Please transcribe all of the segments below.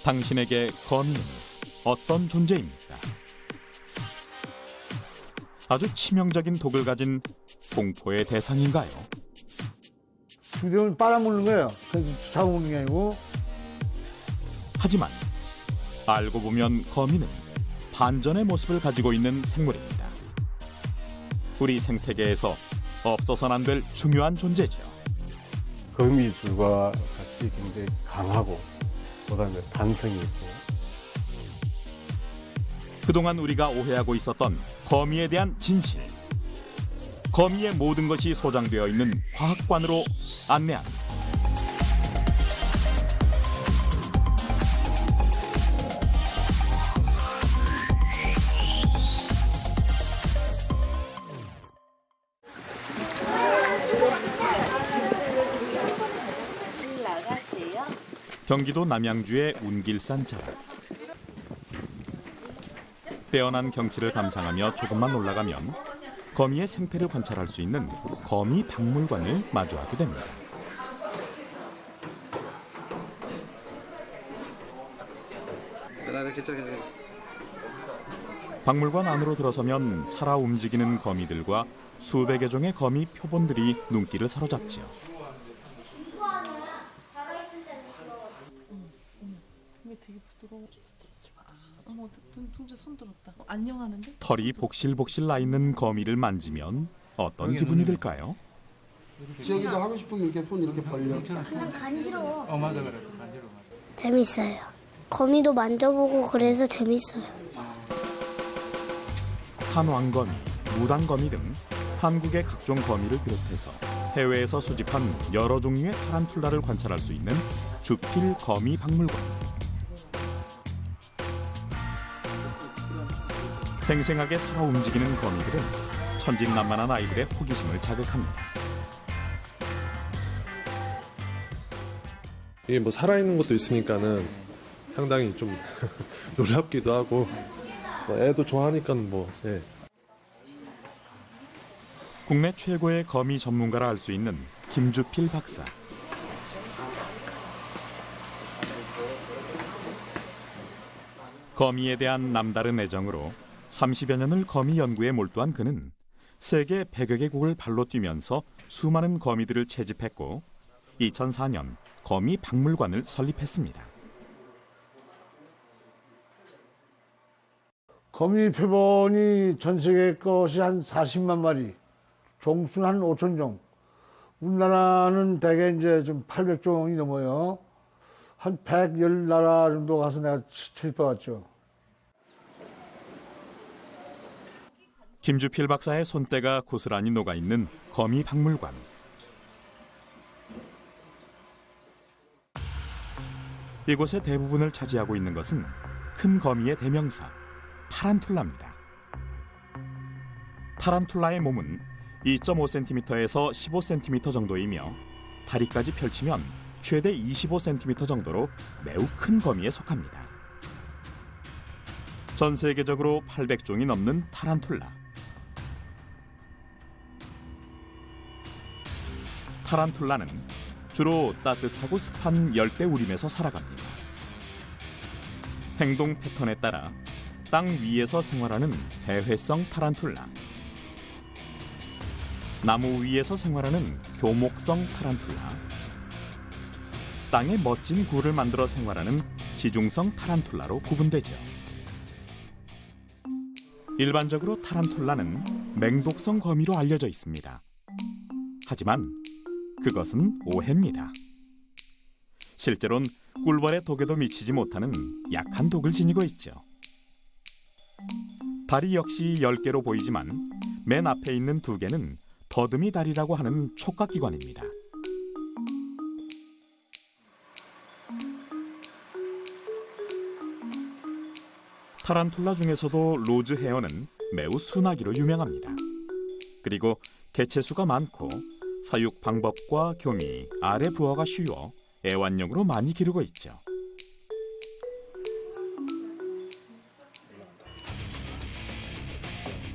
당신에게 거미는 어떤 존재입니까? 아주 치명적인 독을 가진 공포의 대상인가요? 주변을 빨아먹는 거예요. 그래서 잡아먹는 게 아니고. 하지만 알고 보면 거미는 반전의 모습을 가지고 있는 생물입니다. 우리 생태계에서 없어서는 안 될 중요한 존재죠. 거미줄과 같이 굉장히 강하고 그다음에 단성이 있고 그동안 우리가 오해하고 있었던 거미에 대한 진실. 거미의 모든 것이 소장되어 있는 화학관으로 안내합니다. 경기도 남양주의 운길산 자락. 빼어난 경치를 감상하며 조금만 올라가면 거미의 생태를 관찰할 수 있는 거미 박물관을 마주하게 됩니다. 박물관 안으로 들어서면 살아 움직이는 거미들과 수백여 종의 거미 표본들이 눈길을 사로잡지요. 되게 부드러워. 스트레스를 받으셨어. 어머, 등통제 손 들었다. 안녕하는데? 털이 복실복실 나 있는 거미를 만지면 어떤 기분이 들까요? 지혁이도 하고 싶으면 이렇게 손 이렇게 벌려. 그냥 간지러워. 맞아 그래 간지러워. 재밌어요. 거미도 만져보고 그래서 재밌어요. 산왕거미, 무당거미 등 한국의 각종 거미를 비롯해서 해외에서 수집한 여러 종류의 타란툴라를 관찰할 수 있는 주필 거미 박물관. 생생하게 살아 움직이는 거미들은 천진난만한 아이들의 호기심을 자극합니다. 이게 뭐 살아있는 것도 있으니까는 상당히 좀 놀랍기도 하고 뭐 애도 좋아하니까 뭐 예. 국내 최고의 거미 전문가라 할 수 있는 김주필 박사. 거미에 대한 남다른 애정으로 30여 년을 거미 연구에 몰두한 그는 세계 100여 개국을 발로 뛰면서 수많은 거미들을 채집했고 2004년 거미 박물관을 설립했습니다. 거미 표본이 전 세계 것이 한 40만 마리, 종수는 한 5천 종. 우리나라는 대개 이제 좀 800종이 넘어요. 한 110나라 정도 가서 내가 채집해왔죠. 김주필 박사의 손때가 고스란히 녹아있는 거미 박물관. 이곳의 대부분을 차지하고 있는 것은 큰 거미의 대명사, 타란툴라입니다. 타란툴라의 몸은 2.5cm에서 15cm 정도이며 다리까지 펼치면 최대 25cm 정도로 매우 큰 거미에 속합니다. 전 세계적으로 800종이 넘는 타란툴라. 타란툴라는 주로 따뜻하고 습한 열대 우림에서 살아갑니다. 행동 패턴에 따라 땅 위에서 생활하는 배회성 타란툴라, 나무 위에서 생활하는 교목성 타란툴라, 땅에 멋진 굴을 만들어 생활하는 지중성 타란툴라로 구분되죠. 일반적으로 타란툴라는 맹독성 거미로 알려져 있습니다. 하지만 그것은 오해입니다. 실제로는 꿀벌의 독에도 미치지 못하는 약한 독을 지니고 있죠. 다리 역시 10개로 보이지만 맨 앞에 있는 2개는 더듬이 다리라고 하는 촉각기관입니다. 타란툴라 중에서도 로즈 헤어는 매우 순하기로 유명합니다. 그리고 개체수가 많고 사육 방법과 교미, 알의 부화가 쉬워 애완용으로 많이 기르고 있죠.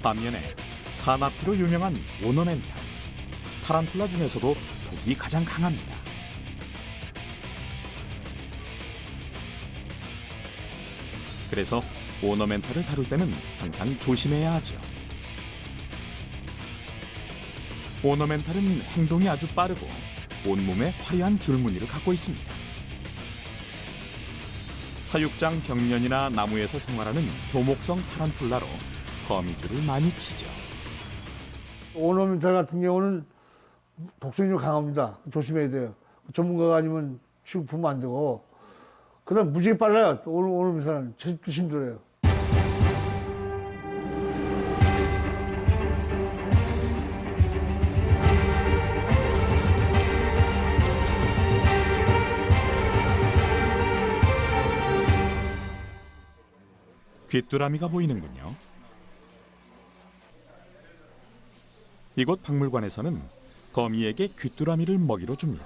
반면에 산나피로 유명한 오너멘탈, 타란툴라 중에서도 독이 가장 강합니다. 그래서 오너멘탈을 다룰 때는 항상 조심해야 하죠. 오너멘탈은 행동이 아주 빠르고 온몸에 화려한 줄무늬를 갖고 있습니다. 사육장 벽면이나 나무에서 생활하는 교목성 타란툴라로 거미줄을 많이 치죠. 오너멘탈 같은 경우는 독성이 좀 강합니다. 조심해야 돼요. 전문가가 아니면 취급하면 안 되고. 그다음 무지개 빨라요. 오너멘탈은 채집도 힘들어요. 귀뚜라미가 보이는군요. 이곳 박물관에서는 거미에게 귀뚜라미를 먹이로 줍니다.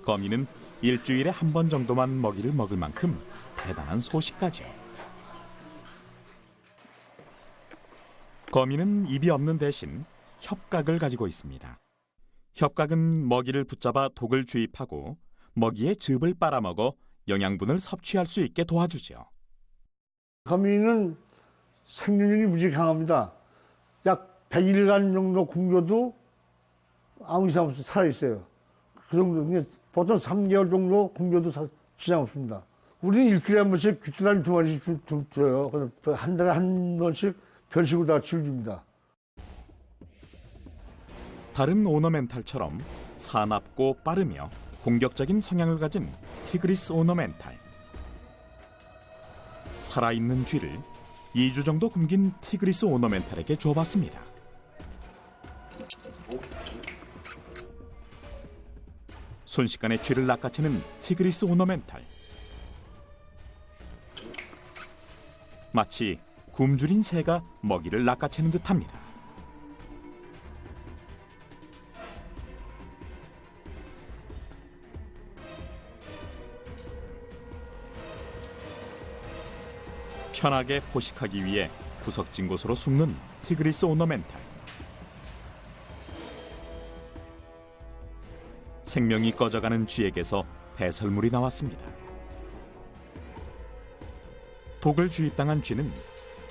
거미는 일주일에 한 번 정도만 먹이를 먹을 만큼 대단한 소식가죠. 거미는 입이 없는 대신 협각을 가지고 있습니다. 협각은 먹이를 붙잡아 독을 주입하고 먹이의 즙을 빨아먹어 영양분을 섭취할 수 있게 도와주죠. 거미는 생존율이 무지 강합니다. 약 100일간 정도 굶겨도 아무 이상 없이 살아있어요. 그 정도, 보통 3개월 정도 굶겨도 지장 없습니다. 우리는 일주일에 한 번씩 귀뚜라미 2마리씩 줘요. 그래서 한 달에 한 번씩 별식으로 다 치워줍니다. 다른 오너멘탈처럼 사납고 빠르며 공격적인 성향을 가진 티그리스 오너멘탈. 살아있는 쥐를 2주 정도 굶긴 티그리스 오너멘탈에게 줘봤습니다. 순식간에 쥐를 낚아채는 티그리스 오너멘탈. 마치 굶주린 새가 먹이를 낚아채는 듯합니다. 편하게 포식하기 위해 구석진 곳으로 숨는 티그리스 오너멘탈. 생명이 꺼져가는 쥐에게서 배설물이 나왔습니다. 독을 주입당한 쥐는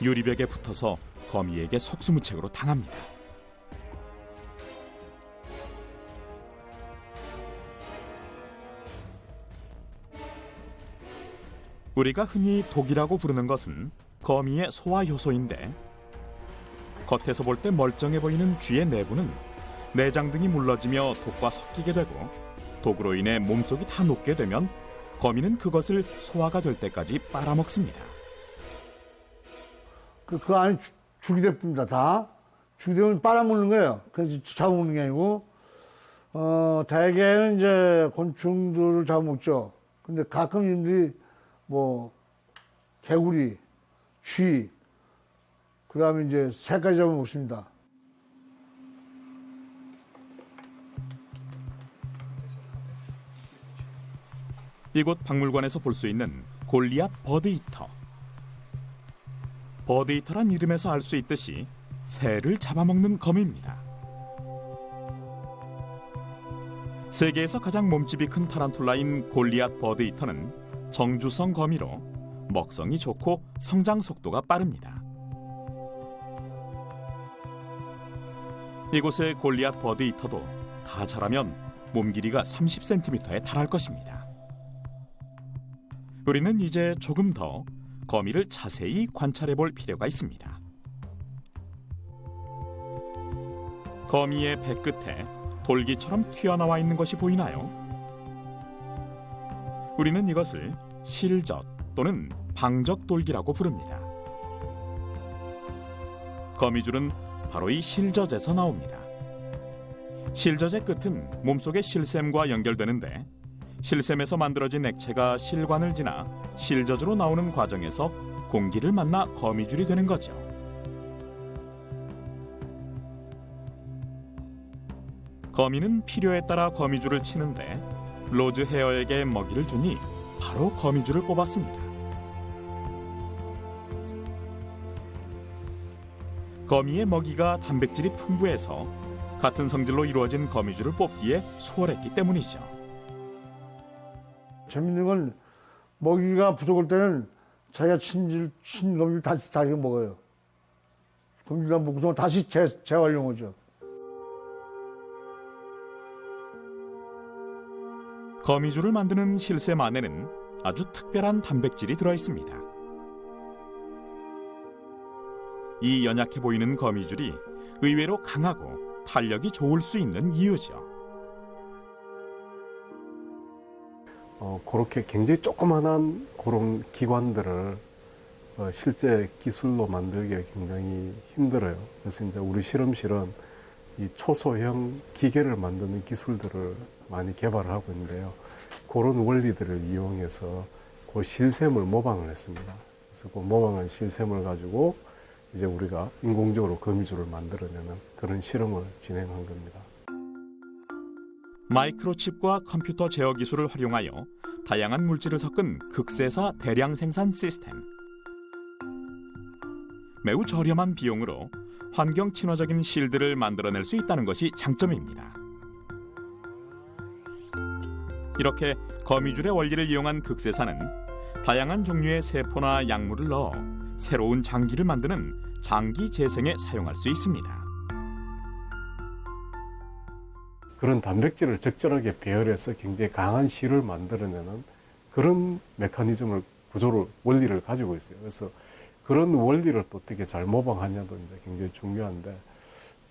유리벽에 붙어서 거미에게 속수무책으로 당합니다. 우리가 흔히 독이라고 부르는 것은 거미의 소화 효소인데, 겉에서 볼 때 멀쩡해 보이는 쥐의 내부는 내장 등이 물러지며 독과 섞이게 되고, 독으로 인해 몸속이 다 녹게 되면 거미는 그것을 소화가 될 때까지 빨아먹습니다. 그 안에 죽이 됩니다. 다 죽이 되면 빨아먹는 거예요. 그래서 잡아먹는 게 아니고, 대개는 이제 곤충들을 잡아먹죠. 근데 가끔 이들이 뭐 개구리, 쥐, 그 다음에 이제 새까지 잡아먹습니다. 이곳 박물관에서 볼 수 있는 골리앗 버드이터. 버드이터란 이름에서 알 수 있듯이 새를 잡아먹는 거미입니다. 세계에서 가장 몸집이 큰 타란툴라인 골리앗 버드이터는 정주성 거미로 먹성이 좋고 성장 속도가 빠릅니다. 이곳의 골리앗 버드이터도 다 자라면 몸 길이가 30cm에 달할 것입니다. 우리는 이제 조금 더 거미를 자세히 관찰해 볼 필요가 있습니다. 거미의 배 끝에 돌기처럼 튀어나와 있는 것이 보이나요? 우리는 이것을 실젓 또는 방적돌기라고 부릅니다. 거미줄은 바로 이 실젓에서 나옵니다. 실젓의 끝은 몸속의 실샘과 연결되는데, 실샘에서 만들어진 액체가 실관을 지나 실젓으로 나오는 과정에서 공기를 만나 거미줄이 되는 거죠. 거미는 필요에 따라 거미줄을 치는데, 로즈 헤어에게 먹이를 주니 바로 거미줄을 뽑았습니다. 거미의 먹이가 단백질이 풍부해서 같은 성질로 이루어진 거미줄을 뽑기에 수월했기 때문이죠. 재밌는 건 먹이가 부족할 때는 자기가 친 거미줄 다시 자기가 먹어요. 거미줄 다 먹고서 다시 재활용하죠. 거미줄을 만드는 실샘 안에는 아주 특별한 단백질이 들어 있습니다. 이 연약해 보이는 거미줄이 의외로 강하고 탄력이 좋을 수 있는 이유죠. 그렇게 굉장히 조그만한 그런 기관들을 실제 기술로 만들기가 굉장히 힘들어요. 그래서 이제 우리 실험실은 이 초소형 기계를 만드는 기술들을 많이 개발을 하고 있는데요. 그런 원리들을 이용해서 그 실샘을 모방을 했습니다. 그래서 그 모방한 실샘을 가지고 이제 우리가 인공적으로 거미줄을 만들어내는 그런 실험을 진행한 겁니다. 마이크로칩과 컴퓨터 제어 기술을 활용하여 다양한 물질을 섞은 극세사 대량 생산 시스템. 매우 저렴한 비용으로 환경 친화적인 실드를 만들어낼 수 있다는 것이 장점입니다. 이렇게 거미줄의 원리를 이용한 극세사는 다양한 종류의 세포나 약물을 넣어 새로운 장기를 만드는 장기 재생에 사용할 수 있습니다. 그런 단백질을 적절하게 배열해서 굉장히 강한 실을 만들어내는 그런 메커니즘을, 구조를, 원리를 가지고 있어요. 그래서 그런 원리를 또 어떻게 잘 모방하냐도 이제 굉장히 중요한데,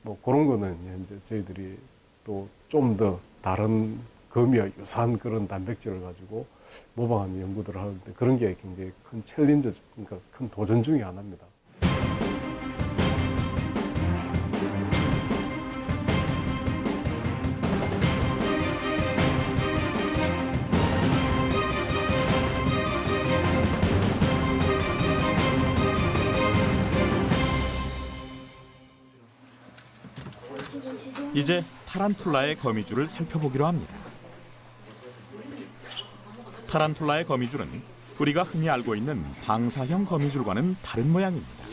뭐 그런 거는 이제 저희들이 또 좀 더 다른 거미와 유사한 그런 단백질을 가지고 모방하는 연구들을 하는데, 그런 게 굉장히 큰 챌린저, 그러니까 큰 도전 중에 하나입니다. 이제 타란툴라의 거미줄을 살펴보기로 합니다. 타란툴라의 거미줄은 우리가 흔히 알고 있는 방사형 거미줄과는 다른 모양입니다.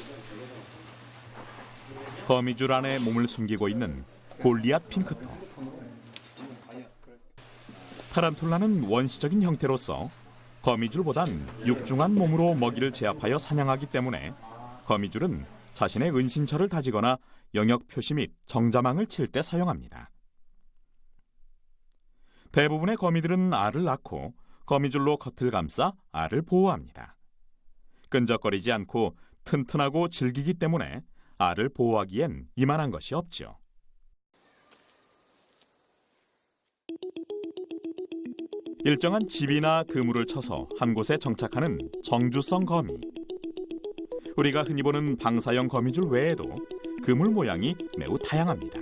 거미줄 안에 몸을 숨기고 있는 골리앗 핑크토. 타란툴라는 원시적인 형태로서 거미줄보단 육중한 몸으로 먹이를 제압하여 사냥하기 때문에 거미줄은 자신의 은신처를 다지거나 영역 표시 및 정자망을 칠 때 사용합니다. 대부분의 거미들은 알을 낳고 거미줄로 겉을 감싸 알을 보호합니다. 끈적거리지 않고 튼튼하고 질기기 때문에 알을 보호하기엔 이만한 것이 없죠. 일정한 집이나 그물을 쳐서 한 곳에 정착하는 정주성 거미. 우리가 흔히 보는 방사형 거미줄 외에도 그물 모양이 매우 다양합니다.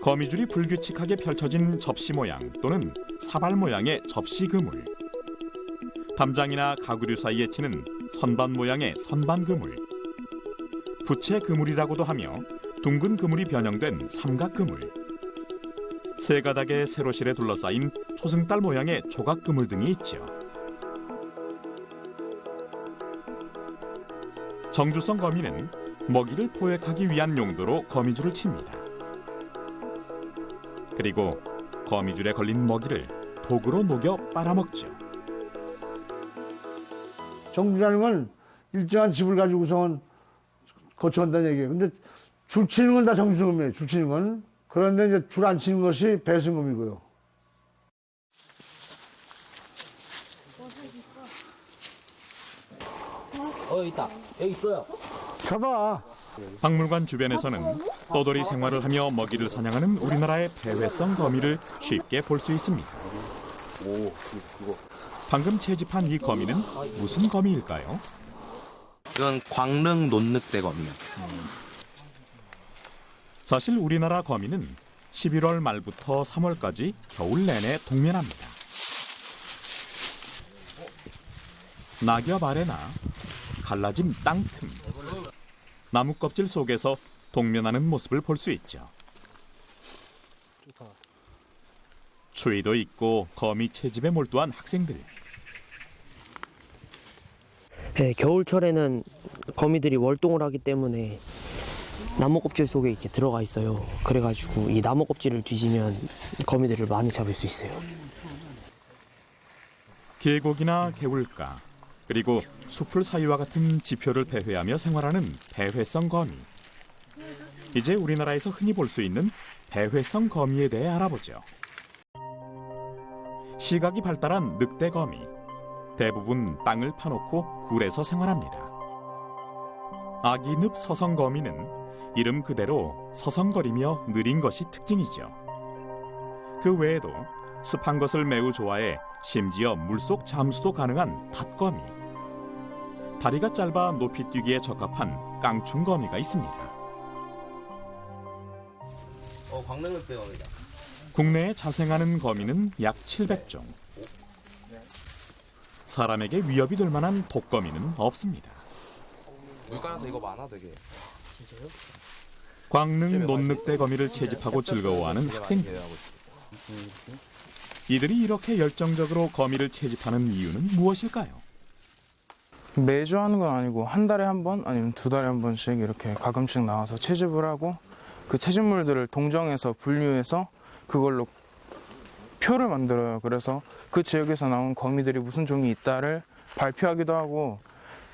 거미줄이 불규칙하게 펼쳐진 접시 모양 또는 사발 모양의 접시 그물, 담장이나 가구류 사이에 치는 선반 모양의 선반 그물, 부채 그물이라고도 하며 둥근 그물이 변형된 삼각 그물, 세 가닥의 세로실에 둘러싸인 초승달 모양의 조각 그물 등이 있죠. 정주성 거미는 먹이를 포획하기 위한 용도로 거미줄을 칩니다. 그리고 거미줄에 걸린 먹이를 독으로 녹여 빨아먹죠. 정주라는 건 일정한 집을 가지고선 거쳐간다는 얘기예요. 근데 줄 치는 건 다 정주성검이에요. 줄 치는 건. 그런데 이제 줄 안 치는 것이 배승검이고요. 있다. 여기 있어요. 잡아. 박물관 주변에서는 떠돌이 생활을 하며 먹이를 사냥하는 우리나라의 배회성 거미를 쉽게 볼 수 있습니다. 방금 채집한 이 거미는 무슨 거미일까요? 이건 광릉 논늑대 거미요. 사실 우리나라 거미는 11월 말부터 3월까지 겨울 내내 동면합니다. 낙엽 아래나 갈라진 땅틈, 나무 껍질 속에서 동면하는 모습을 볼 수 있죠. 추위도 있고 거미 채집에 몰두한 학생들. 네, 겨울철에는 거미들이 월동을 하기 때문에 나무 껍질 속에 이렇게 들어가 있어요. 그래가지고 이 나무 껍질을 뒤지면 거미들을 많이 잡을 수 있어요. 계곡이나 개울가, 그리고 숲을 사이와 같은 지표를 배회하며 생활하는 배회성 거미. 이제 우리나라에서 흔히 볼 수 있는 배회성 거미에 대해 알아보죠. 시각이 발달한 늑대 거미. 대부분 땅을 파놓고 굴에서 생활합니다. 아기 늪 서성 거미는 이름 그대로 서성거리며 느린 것이 특징이죠. 그 외에도 습한 것을 매우 좋아해 심지어 물속 잠수도 가능한 닷거미. 다리가 짧아 높이 뛰기에 적합한 깡충거미가 있습니다. 광릉 늑대거미다. 국내에 자생하는 거미는 약 700종. 사람에게 위협이 될 만한 독거미는 없습니다. 물가에서 이거 많아 되게. 광릉 논늑대 거미를 채집하고 즐거워하는 학생들. 이들이 이렇게 열정적으로 거미를 채집하는 이유는 무엇일까요? 매주 하는 건 아니고 한 달에 한 번 아니면 두 달에 한 번씩 이렇게 가끔씩 나와서 채집을 하고 그 채집물들을 동정해서 분류해서 그걸로 표를 만들어요. 그래서 그 지역에서 나온 거미들이 무슨 종이 있다를 발표하기도 하고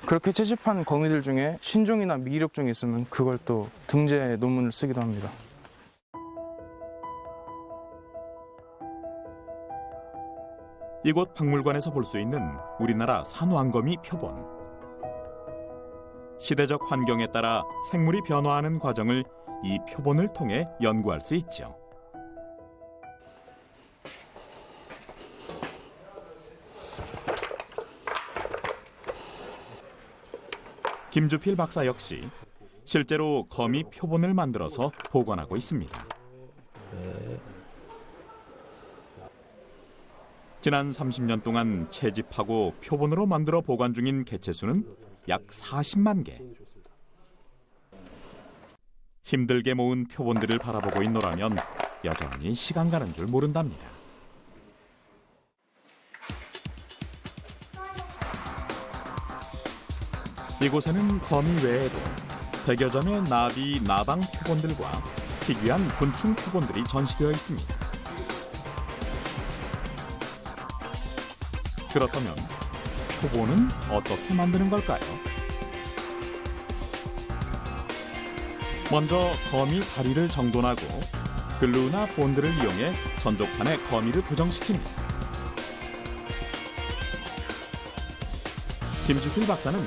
그렇게 채집한 거미들 중에 신종이나 미기력종이 있으면 그걸 또 등재 논문을 쓰기도 합니다. 이곳 박물관에서 볼 수 있는 우리나라 산왕거미 표본. 시대적 환경에 따라 생물이 변화하는 과정을 이 표본을 통해 연구할 수 있죠. 김주필 박사 역시 실제로 거미 표본을 만들어서 보관하고 있습니다. 지난 30년 동안 채집하고 표본으로 만들어 보관 중인 개체수는 약 40만 개. 힘들게 모은 표본들을 바라보고 있노라면 여전히 시간 가는 줄 모른답니다. 이곳에는 거미 외에도 100여 점의 나비, 나방 표본들과 희귀한 곤충 표본들이 전시되어 있습니다. 그렇다면 표본은 어떻게 만드는 걸까요? 먼저 거미 다리를 정돈하고 글루나 본드를 이용해 전족판에 거미를 고정시킵니다. 김주필 박사는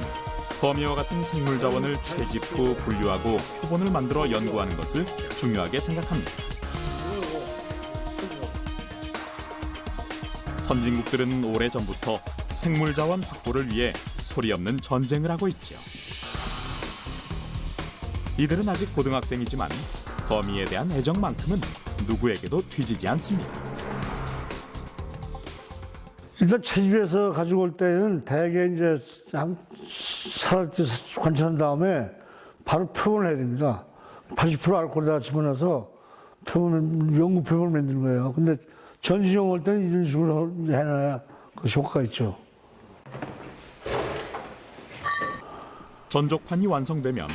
거미와 같은 생물 자원을 채집 후 분류하고 표본을 만들어 연구하는 것을 중요하게 생각합니다. 선진국들은 오래전부터 생물 자원 확보를 위해 소리 없는 전쟁을 하고 있죠. 이들은 아직 고등학생이지만 거미에 대한 애정만큼은 누구에게도 뒤지지 않습니다. 일단 채집해서 가지고 올 때는 대개 이제 살을 관찰한 다음에 바로 표본을 해야 됩니다. 80% 알코올에다 집어넣어서 연구 표본을 만드는 거예요. 근데 전시용 할 때는 이런 식으로 해놔야 그 효과가 있죠. 전족판이 완성되면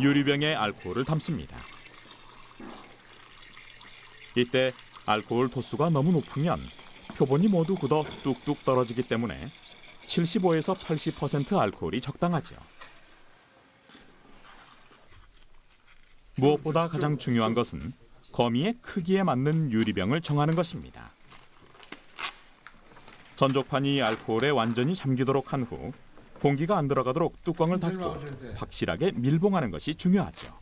유리병에 알코올을 담습니다. 이때 알코올 도수가 너무 높으면 표본이 모두 굳어 뚝뚝 떨어지기 때문에 75에서 80% 알코올이 적당하죠. 무엇보다 가장 중요한 것은 거미의 크기에 맞는 유리병을 정하는 것입니다. 전족판이 알코올에 완전히 잠기도록 한 후 공기가 안 들어가도록 뚜껑을 닫고 확실하게 밀봉하는 것이 중요하죠.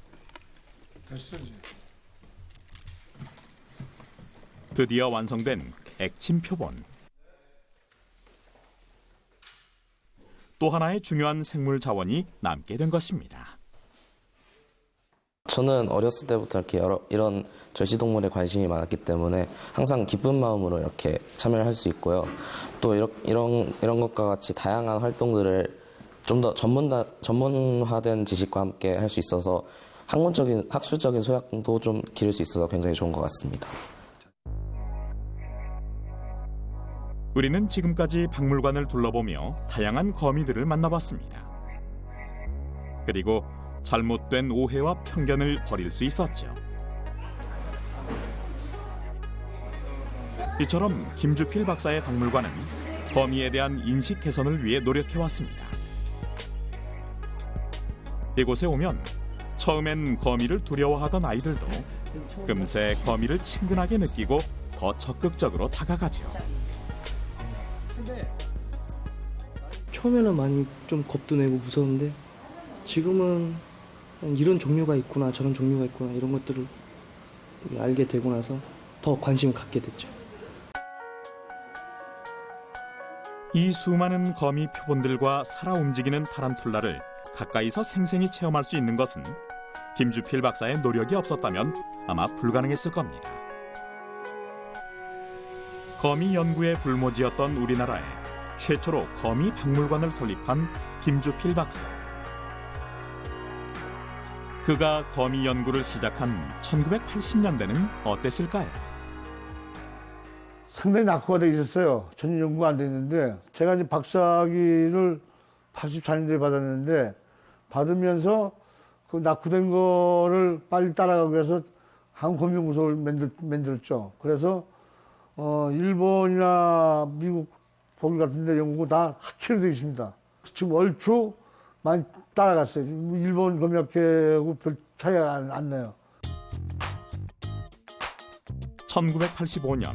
드디어 완성된 액침 표본. 또 하나의 중요한 생물 자원이 남게 된 것입니다. 저는 어렸을 때부터 이렇게 이런 절지동물에 관심이 많았기 때문에 항상 기쁜 마음으로 이렇게 참여를 할 수 있고요. 또 이런 것과 같이 다양한 활동들을 좀 더 전문화된 지식과 함께 할 수 있어서 학술적인 소양도 좀 기를 수 있어서 굉장히 좋은 것 같습니다. 우리는 지금까지 박물관을 둘러보며 다양한 거미들을 만나봤습니다. 그리고 잘못된 오해와 편견을 버릴 수 있었죠. 이처럼 김주필 박사의 박물관은 거미에 대한 인식 개선을 위해 노력해왔습니다. 이곳에 오면 처음엔 거미를 두려워하던 아이들도 금세 거미를 친근하게 느끼고 더 적극적으로 다가가죠. 처음에는 많이 좀 겁도 내고 무서운데 지금은 이런 종류가 있구나 저런 종류가 있구나 이런 것들을 알게 되고 나서 더 관심을 갖게 됐죠. 이 수많은 거미 표본들과 살아 움직이는 타란툴라를 가까이서 생생히 체험할 수 있는 것은 김주필 박사의 노력이 없었다면 아마 불가능했을 겁니다. 거미 연구에 불모지였던 우리나라에 최초로 거미 박물관을 설립한 김주필 박사. 그가 거미 연구를 시작한 1980년대는 어땠을까요? 상당히 낙후가 되어 있었어요. 전혀 연구가 안 됐는데 제가 이제 박사학위를 84년도에 받았는데 받으면서 그 낙후된 거를 빨리 따라가기 위해서 한국거미연구소를 만들었죠. 그래서 일본이나 미국, 독일 같은 데 연구가 다 학회로 되어 있습니다. 지금 얼추 많이 따라갔어요. 일본 거미학회하고 별 차이가 안 나요. 1985년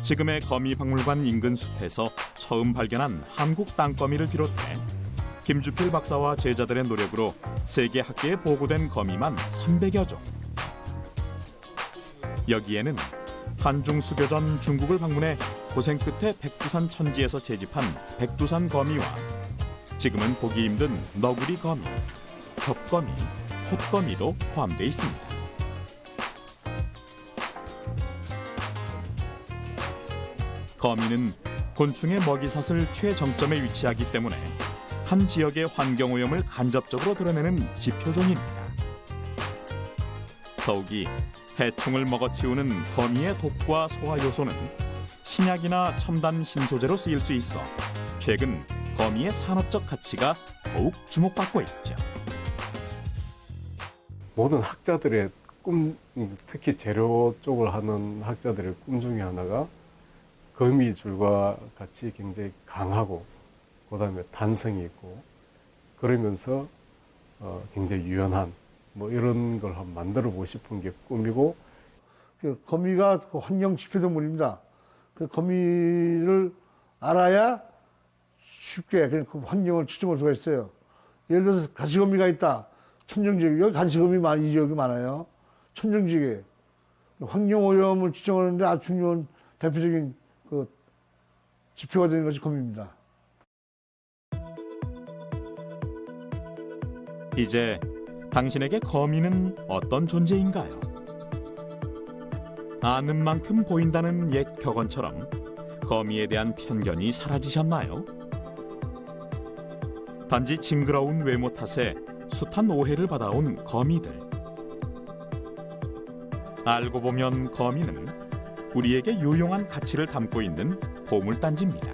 지금의 거미박물관 인근 숲에서 처음 발견한 한국 땅거미를 비롯해 김주필 박사와 제자들의 노력으로 세계 학계에 보고된 거미만 300여 종. 여기에는 한중 수교 전 중국을 방문해 고생 끝에 백두산 천지에서 채집한 백두산 거미와 지금은 보기 힘든 너구리 거미, 겹거미, 톳거미도 포함되어 있습니다. 거미는 곤충의 먹이사슬 최정점에 위치하기 때문에 한 지역의 환경오염을 간접적으로 드러내는 지표종입니다. 더욱이 해충을 먹어치우는 거미의 독과 소화 요소는 신약이나 첨단 신소재로 쓰일 수 있어 최근 거미의 산업적 가치가 더욱 주목받고 있죠. 모든 학자들의 꿈, 특히 재료 쪽을 하는 학자들의 꿈 중에 하나가 거미줄과 같이 굉장히 강하고 그다음에 단성이 있고 그러면서 굉장히 유연한 뭐 이런 걸 한번 만들어 보고 싶은 게 꿈이고. 거미가 환경 지표동물입니다. 거미를 알아야 쉽게 그 환경을 추정할 수가 있어요. 예를 들어서 가시거미가 있다. 천정지기, 여기 가시거미 이 지역이 많아요. 천정지기. 환경오염을 추정하는데 아주 중요한 대표적인 그 지표가 되는 것이 거미입니다. 이제 당신에게 거미는 어떤 존재인가요? 아는 만큼 보인다는 옛 격언처럼 거미에 대한 편견이 사라지셨나요? 단지 징그러운 외모 탓에 숱한 오해를 받아온 거미들. 알고 보면 거미는 우리에게 유용한 가치를 담고 있는 보물단지입니다.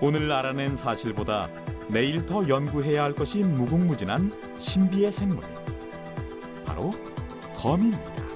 오늘 알아낸 사실보다 내일 더 연구해야 할 것이 무궁무진한 신비의 생물. 바로 거미입니다.